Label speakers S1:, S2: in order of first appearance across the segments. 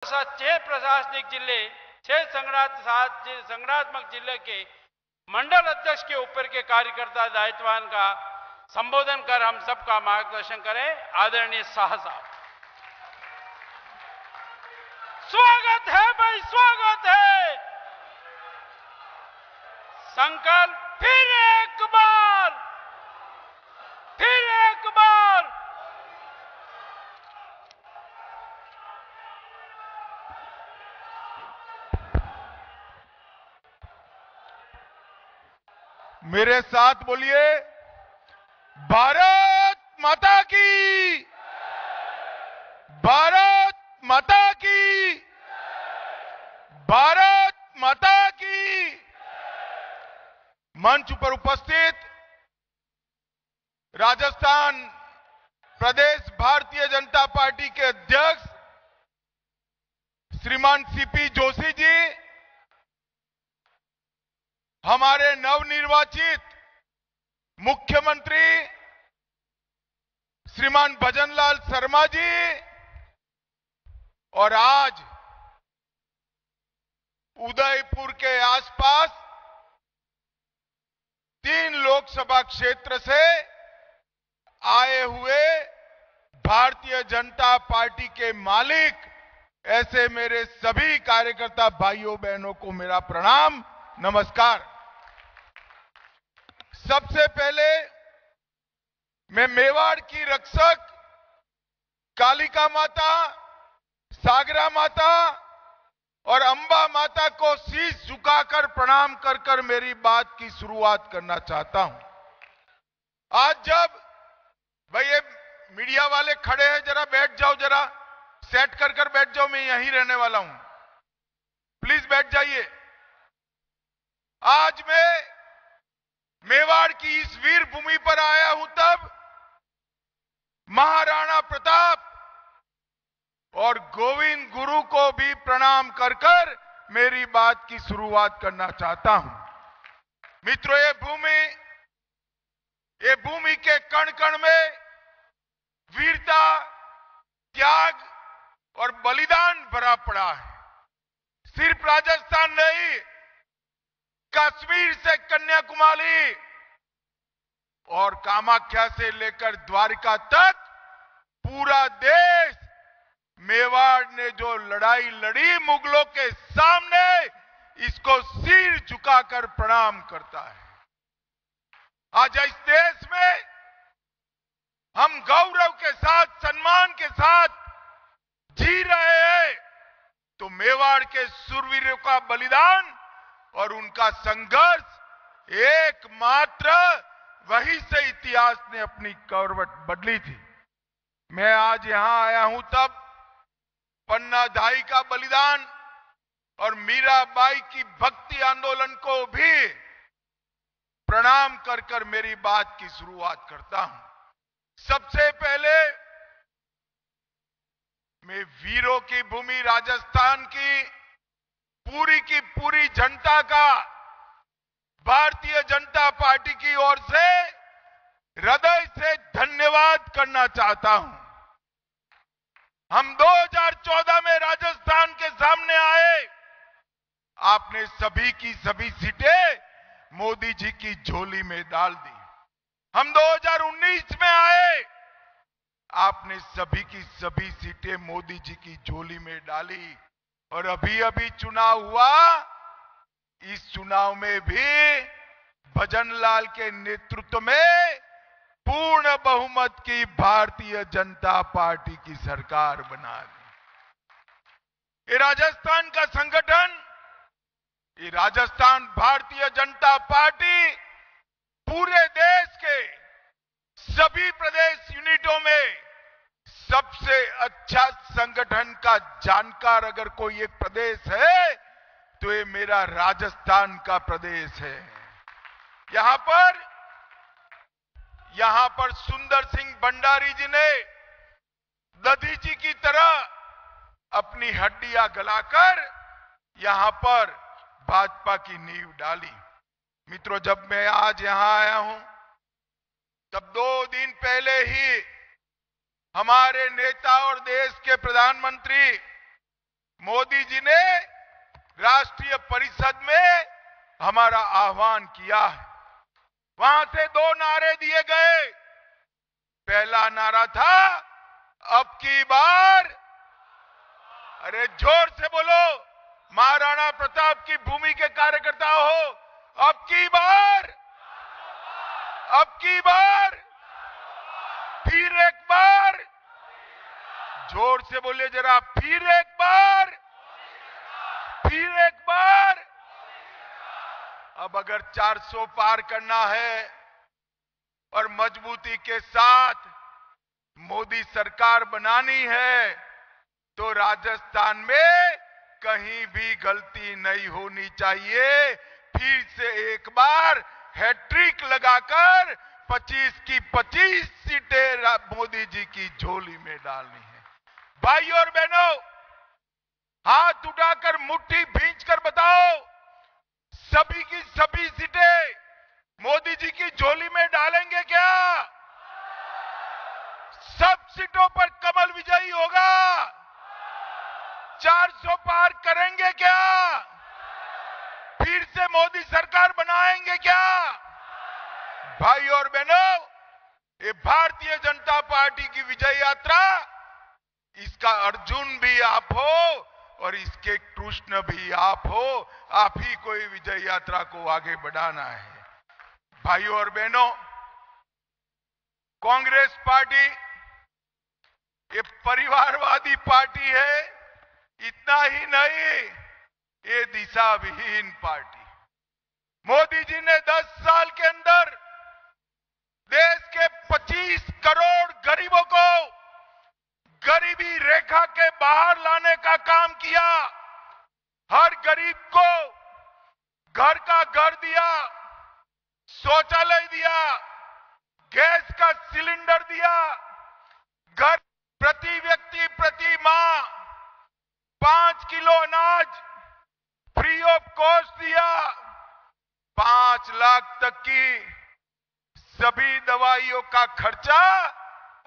S1: छह प्रशासनिक जिले, छह संगठनात्मक जिले के मंडल अध्यक्ष के ऊपर के कार्यकर्ता दायित्वान का संबोधन कर हम सबका मार्गदर्शन करें। आदरणीय शाह साहब, स्वागत है भाई, स्वागत है। संकल्प फिर एक बार, फिर एक बार।
S2: मेरे साथ बोलिए, भारत माता की, भारत माता की, भारत माता की। मंच पर उपस्थित राजस्थान प्रदेश भारतीय जनता पार्टी के अध्यक्ष श्रीमान सीपी जोशी जी, हमारे नवनिर्वाचित मुख्यमंत्री श्रीमान भजनलाल शर्मा जी, और आज उदयपुर के आसपास 3 लोकसभा क्षेत्र से आए हुए भारतीय जनता पार्टी के मालिक, ऐसे मेरे सभी कार्यकर्ता भाइयों बहनों को मेरा प्रणाम, नमस्कार। सबसे पहले मैं मेवाड़ की रक्षक कालिका माता, सागरा माता और अंबा माता को शीश झुकाकर प्रणाम कर कर मेरी बात की शुरुआत करना चाहता हूं। आज जब भाई ये मीडिया वाले खड़े हैं, जरा बैठ जाओ, जरा सेट कर कर बैठ जाओ, मैं यहीं रहने वाला हूं, प्लीज बैठ जाइए। आज मैं मेवाड़ की इस वीर भूमि पर आया हूं, तब महाराणा प्रताप और गोविंद गुरु को भी प्रणाम कर कर मेरी बात की शुरुआत करना चाहता हूं। मित्रों, ये भूमि के कण कण में वीरता, त्याग और बलिदान भरा पड़ा है। सिर्फ राजस्थान नहीं, कश्मीर से कन्याकुमारी और कामाख्या से लेकर द्वारिका तक पूरा देश मेवाड़ ने जो लड़ाई लड़ी मुगलों के सामने, इसको सिर झुकाकर प्रणाम करता है। आज इस देश में हम गौरव के साथ, सम्मान के साथ जी रहे हैं, तो मेवाड़ के शूरवीरों का बलिदान और उनका संघर्ष एकमात्र वही से इतिहास ने अपनी करवट बदली थी। मैं आज यहां आया हूं तब पन्ना दाई का बलिदान और मीराबाई की भक्ति आंदोलन को भी प्रणाम कर कर मेरी बात की शुरुआत करता हूं। सबसे पहले मैं वीरों की भूमि राजस्थान की पूरी जनता का भारतीय जनता पार्टी की ओर से हृदय से धन्यवाद करना चाहता हूं। हम 2014 में राजस्थान के सामने आए, आपने सभी की सभी सीटें मोदी जी की झोली में डाल दी। हम 2019 में आए, आपने सभी की सभी सीटें मोदी जी की झोली में डाली, और अभी अभी चुनाव हुआ, इस चुनाव में भी भजनलाल के नेतृत्व में पूर्ण बहुमत की भारतीय जनता पार्टी की सरकार बना दी। ये राजस्थान का संगठन, ये राजस्थान भारतीय जनता पार्टी पूरे देश के सभी प्रदेश यूनिटों में सबसे अच्छा संगठन का जानकार अगर कोई एक प्रदेश है तो ये मेरा राजस्थान का प्रदेश है। यहां पर सुंदर सिंह भंडारी जी ने दधी जी की तरह अपनी हड्डियां गलाकर यहां पर भाजपा की नींव डाली। मित्रों, जब मैं आज यहां आया हूं, तब 2 दिन पहले ही हमारे नेता और देश के प्रधानमंत्री मोदी जी ने राष्ट्रीय परिषद में हमारा आह्वान किया है। वहां से 2 नारे दिए गए। पहला नारा था अब की बार, अरे जोर से बोलो, महाराणा प्रताप की भूमि के कार्यकर्ता हो, अब की बार, अब की बार, फिर एक बार, जोर से बोले जरा, फिर एक बार, फिर एक बार। अब अगर 400 पार करना है और मजबूती के साथ मोदी सरकार बनानी है तो राजस्थान में कहीं भी गलती नहीं होनी चाहिए। फिर से एक बार हैट्रिक लगाकर 25 की 25 सीटें मोदी जी की झोली में डालनी है। भाइयों और बहनों, हाथ उठाकर मुट्ठी भींचकर बताओ, सभी की सभी सीटें मोदी जी की झोली में डालेंगे क्या? सब सीटों पर कमल विजयी होगा? 400 पार करेंगे क्या? फिर से मोदी सरकार बनाएंगे क्या? भाई और बहनों, ये भारतीय जनता पार्टी की विजय यात्रा, इसका अर्जुन भी आप हो और इसके कृष्ण भी आप हो। आप ही कोई विजय यात्रा को आगे बढ़ाना है। भाइयों और बहनों, कांग्रेस पार्टी ये परिवारवादी पार्टी है। इतना ही नहीं, ये दिशा विहीन पार्टी। मोदी जी ने 10 साल के अंदर देश के 25 करोड़ गरीबों को गरीबी रेखा के बाहर लाने का काम किया। हर गरीब को घर का घर दिया, शौचालय दिया, गैस का सिलेंडर दिया, घर प्रति व्यक्ति प्रति माह 5 किलो अनाज फ्री ऑफ कॉस्ट दिया, 5 लाख तक की सभी दवाइयों का खर्चा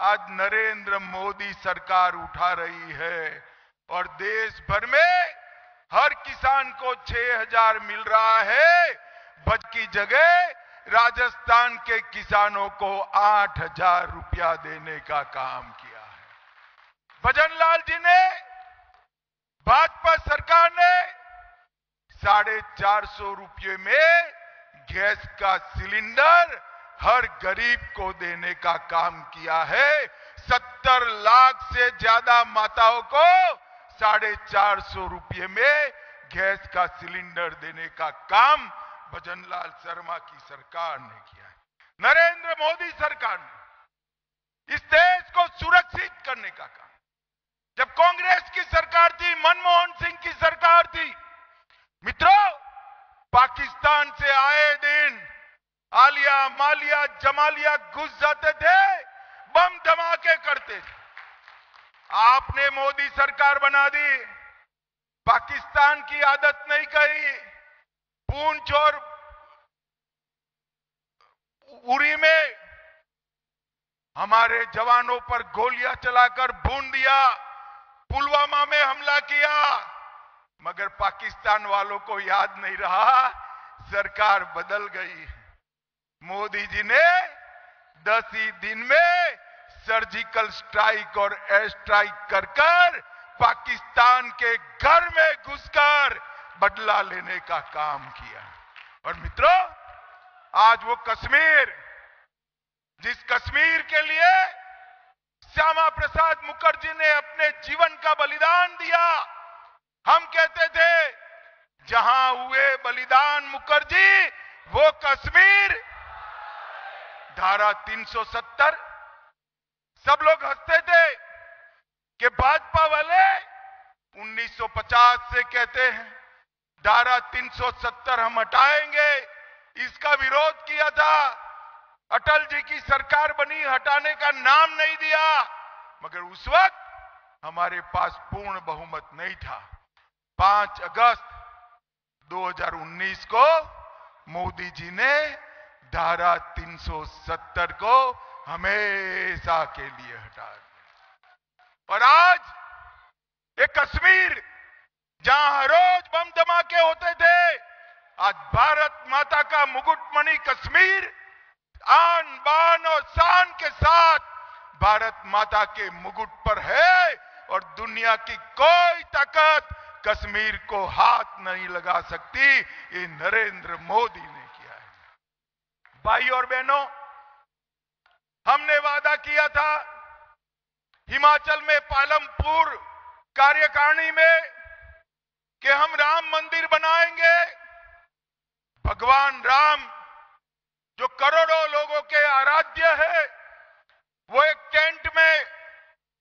S2: आज नरेंद्र मोदी सरकार उठा रही है। और देश भर में हर किसान को 6,000 मिल रहा है। बच की जगह राजस्थान के किसानों को 8,000 रुपया देने का काम किया है। भजनलाल जी ने, भाजपा सरकार ने 450 रुपये में गैस का सिलेंडर हर गरीब को देने का काम किया है। 70 लाख से ज्यादा माताओं को 450 रुपये में गैस का सिलेंडर देने का काम भजनलाल शर्मा की सरकार ने किया है। नरेंद्र मोदी सरकार ने इस देश को सुरक्षित करने का काम, जब कांग्रेस की सरकार थी, मनमोहन सिंह की सरकार थी, मित्रों, पाकिस्तान से आए दिन आलिया मालिया जमालिया घुस जाते थे, बम धमाके करते थे। आपने मोदी सरकार बना दी, पाकिस्तान की आदत नहीं कही। पूंछ और उरी में हमारे जवानों पर गोलियां चलाकर भून दिया, पुलवामा में हमला किया, मगर पाकिस्तान वालों को याद नहीं रहा, सरकार बदल गई। मोदी जी ने 10 ही दिन में सर्जिकल स्ट्राइक और एयर स्ट्राइक कर पाकिस्तान के घर में घुसकर बदला लेने का काम किया। और मित्रों, आज वो कश्मीर, जिस कश्मीर के लिए श्यामा प्रसाद मुखर्जी ने अपने जीवन का बलिदान दिया, हम कहते थे जहां हुए बलिदान मुखर्जी वो कश्मीर। धारा 370, सब लोग हंसते थे कि भाजपा वाले 1950 से कहते हैं धारा 370 हम हटाएंगे, इसका विरोध किया था। अटल जी की सरकार बनी, हटाने का नाम नहीं दिया, मगर उस वक्त हमारे पास पूर्ण बहुमत नहीं था। 5 अगस्त 2019 को मोदी जी ने धारा 370 को हमेशा के लिए हटा दिया। और आज ये कश्मीर जहां हर रोज बम धमाके होते थे, आज भारत माता का मुकुटमणि कश्मीर आन बान और शान के साथ भारत माता के मुकुट पर है और दुनिया की कोई ताकत कश्मीर को हाथ नहीं लगा सकती। ये नरेंद्र मोदी ने किया है। भाई और बहनों, हमने वादा किया था हिमाचल में पालमपुर कार्यकारिणी में कि हम राम मंदिर बनाएंगे। भगवान राम जो करोड़ों लोगों के आराध्य है, वो एक टेंट में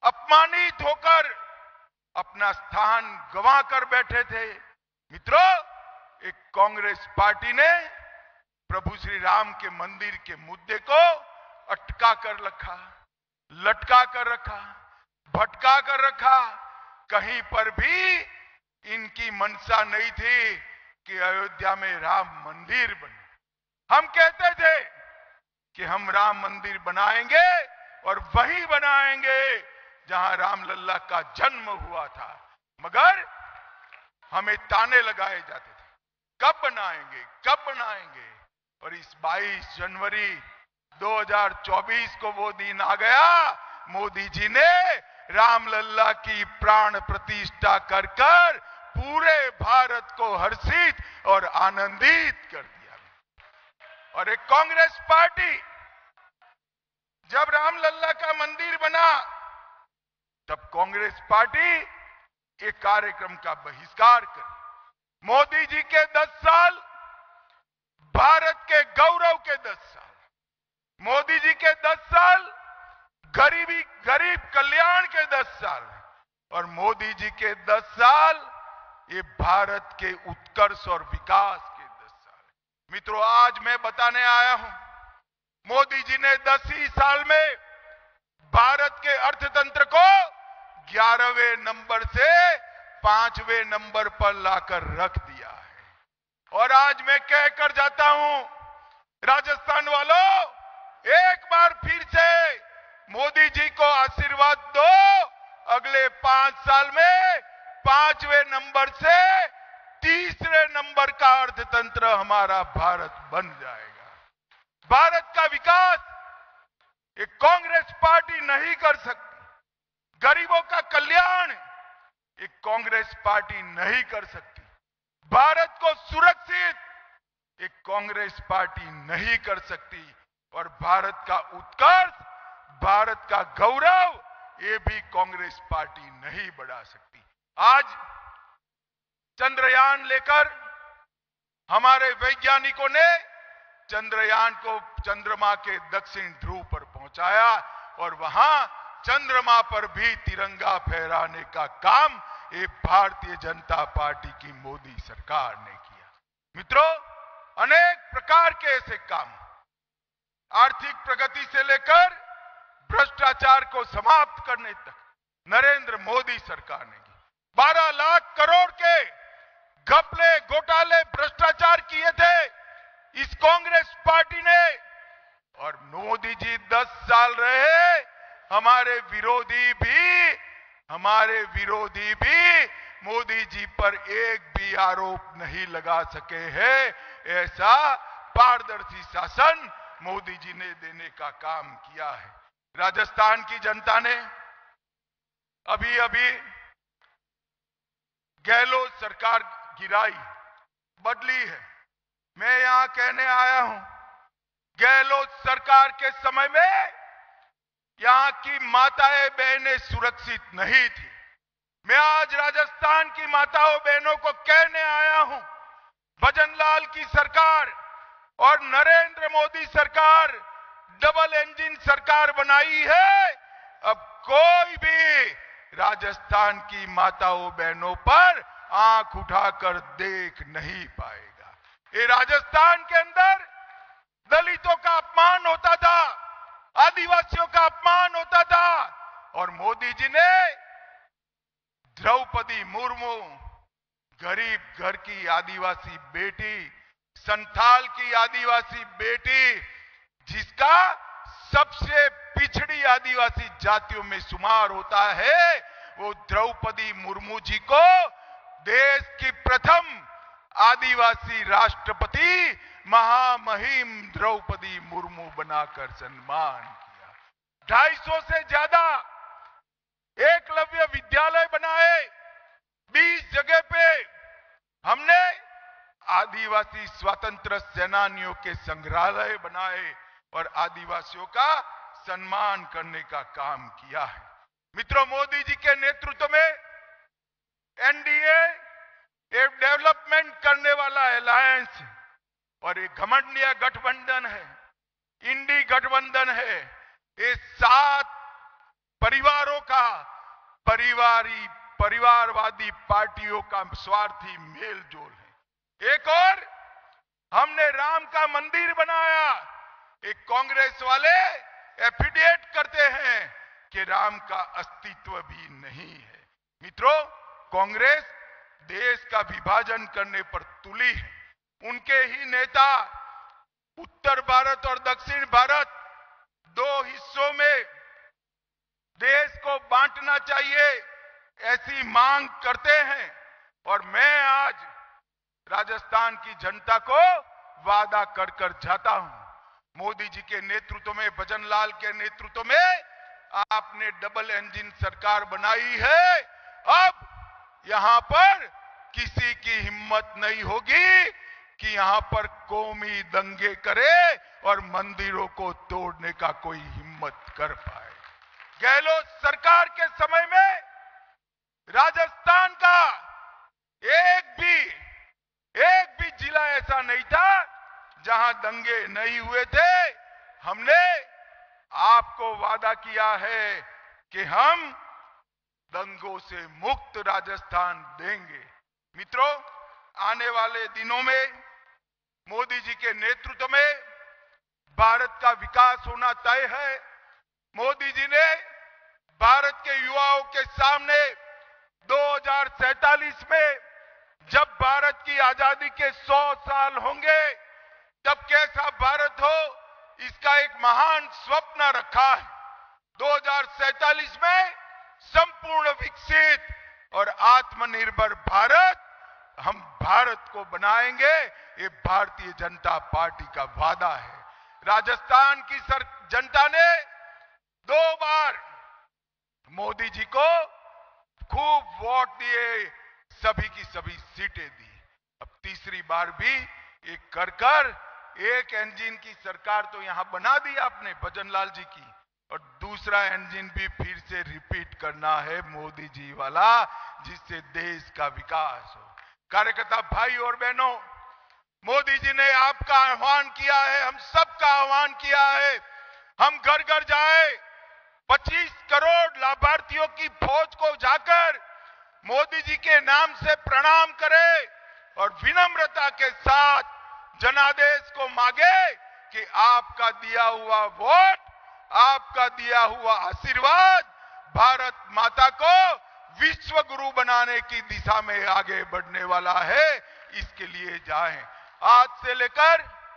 S2: अपमानित होकर अपना स्थान गंवा कर बैठे थे। मित्रों, एक कांग्रेस पार्टी ने प्रभु श्री राम के मंदिर के मुद्दे को अटका कर रखा, लटका कर रखा, भटका कर रखा। कहीं पर भी इनकी मंशा नहीं थी कि अयोध्या में राम मंदिर बने। हम कहते थे कि हम राम मंदिर बनाएंगे और वही बनाएंगे जहां रामलल्ला का जन्म हुआ था, मगर हमें ताने लगाए जाते थे, कब बनाएंगे, कब बनाएंगे। और इस 22 जनवरी 2024 को वो दिन आ गया, मोदी जी ने रामलल्ला की प्राण प्रतिष्ठा कर कर पूरे भारत को हर्षित और आनंदित कर दिया। और एक कांग्रेस पार्टी जब रामलल्ला का मंदिर बना, तब कांग्रेस पार्टी एक कार्यक्रम का बहिष्कार करी। मोदी जी के 10 साल, भारत के गौरव के 10 साल, मोदी जी के 10 साल, गरीब कल्याण के 10 साल, और मोदी जी के 10 साल ये भारत के उत्कर्ष और विकास के 10 साल। मित्रों, आज मैं बताने आया हूं, मोदी जी ने 10 ही साल में भारत के अर्थतंत्र को 11वें नंबर से 5वें नंबर पर लाकर रख दिया है। और आज मैं कहकर जाता हूं, राजस्थान वालों, एक बार फिर से मोदी जी को आशीर्वाद दो। अगले 5 साल में 5वें नंबर से 3रे नंबर का अर्थतंत्र हमारा भारत बन जाएगा। भारत का विकास एक कांग्रेस पार्टी नहीं कर सकती। गरीबों का कल्याण एक कांग्रेस पार्टी नहीं कर सकती। भारत को सुरक्षित एक कांग्रेस पार्टी नहीं कर सकती। और भारत का उत्कर्ष, भारत का गौरव, ये भी कांग्रेस पार्टी नहीं बढ़ा सकती। आज चंद्रयान लेकर हमारे वैज्ञानिकों ने चंद्रयान को चंद्रमा के दक्षिण ध्रुव पर पहुंचाया और वहां चंद्रमा पर भी तिरंगा फहराने का काम ये भारतीय जनता पार्टी की मोदी सरकार ने किया। मित्रों, अनेक प्रकार के ऐसे काम, आर्थिक प्रगति से लेकर भ्रष्टाचार को समाप्त करने तक नरेंद्र मोदी सरकार ने की। 12 लाख करोड़ के घपले, घोटाले, भ्रष्टाचार किए थे इस कांग्रेस पार्टी ने। और मोदी जी 10 साल रहे, हमारे विरोधी भी मोदी जी पर एक भी आरोप नहीं लगा सके हैं। ऐसा पारदर्शी शासन मोदी जी ने देने का काम किया है। राजस्थान की जनता ने अभी गहलोत सरकार गिराई, बदली है। मैं यहां कहने आया हूं, गहलोत सरकार के समय में यहां की माताएं बहनें सुरक्षित नहीं थी। मैं आज राजस्थान की माताओं बहनों को कहने आया हूं, भजनलाल की सरकार और नरेंद्र मोदी सरकार डबल इंजन सरकार बनाई है। अब कोई भी राजस्थान की माताओं बहनों पर आंख उठाकर देख नहीं पाएगा। ये राजस्थान के अंदर दलितों का अपमान होता था, आदिवासियों का अपमान होता था, और मोदी जी ने द्रौपदी मुर्मू, गरीब घर की आदिवासी बेटी, संथाल की आदिवासी बेटी, जिसका सबसे पिछड़ी आदिवासी जातियों में शुमार होता है, वो द्रौपदी मुर्मू जी को देश की प्रथम आदिवासी राष्ट्रपति महामहिम द्रौपदी मुर्मू बनाकर सम्मान किया। 250 से ज्यादा एकलव्य विद्यालय बनाए, 20 जगह पे हमने आदिवासी स्वतंत्र सेनानियों के संग्रहालय बनाए और आदिवासियों का सम्मान करने का काम किया है। मित्रों, मोदी जी के नेतृत्व में एनडीए एक डेवलपमेंट करने वाला अलायंस और एक घमंडीय गठबंधन है, इंडी गठबंधन है। ये 7 परिवारों का परिवारवादी पार्टियों का स्वार्थी मेल जोल है। एक और हमने राम का मंदिर बनाया। एक कांग्रेस वाले एफिडेविट करते हैं कि राम का अस्तित्व भी नहीं है। मित्रों, कांग्रेस देश का विभाजन करने पर तुली है। उनके ही नेता उत्तर भारत और दक्षिण भारत 2 हिस्सों में देश को बांटना चाहिए ऐसी मांग करते हैं। और मैं आज राजस्थान की जनता को वादा कर कर जाता हूं, मोदी जी के नेतृत्व में, भजनलाल के नेतृत्व में आपने डबल इंजन सरकार बनाई है। अब यहां पर किसी की हिम्मत नहीं होगी कि यहां पर कौमी दंगे करे और मंदिरों को तोड़ने का कोई हिम्मत कर पाए। गहलोत सरकार के समय में राजस्थान का एक भी जिला ऐसा नहीं था जहां दंगे नहीं हुए थे। हमने आपको वादा किया है कि हम दंगों से मुक्त राजस्थान देंगे। मित्रों, आने वाले दिनों में मोदी जी के नेतृत्व में भारत का विकास होना तय है। मोदी जी ने भारत के युवाओं के सामने 2047 में जब भारत की आजादी के 100 साल होंगे तब कैसा भारत हो, इसका एक महान स्वप्न रखा है। 2047 में संपूर्ण विकसित और आत्मनिर्भर भारत, हम भारत को बनाएंगे। ये भारतीय जनता पार्टी का वादा है। राजस्थान की जनता ने 2 बार मोदी जी को खूब वोट दिए, सभी की सभी सीटें दी। अब तीसरी बार भी एक कर एक इंजन की सरकार तो यहां बना दी आपने भजनलाल जी की, और दूसरा इंजन भी फिर से रिपीट करना है मोदी जी वाला, जिससे देश का विकास हो। कार्यकर्ता भाई और बहनों, मोदी जी ने आपका आह्वान किया है, हम सबका आह्वान किया है, हम घर घर जाए, 25 करोड़ लाभार्थियों की फौज को जाकर मोदी जी के नाम से प्रणाम करें और विनम्रता के साथ जनादेश को मांगे कि आपका दिया हुआ वोट, आपका दिया हुआ आशीर्वाद भारत माता को विश्व गुरु बनाने की दिशा में आगे बढ़ने वाला है। इसके लिए जाएं। आज से लेकर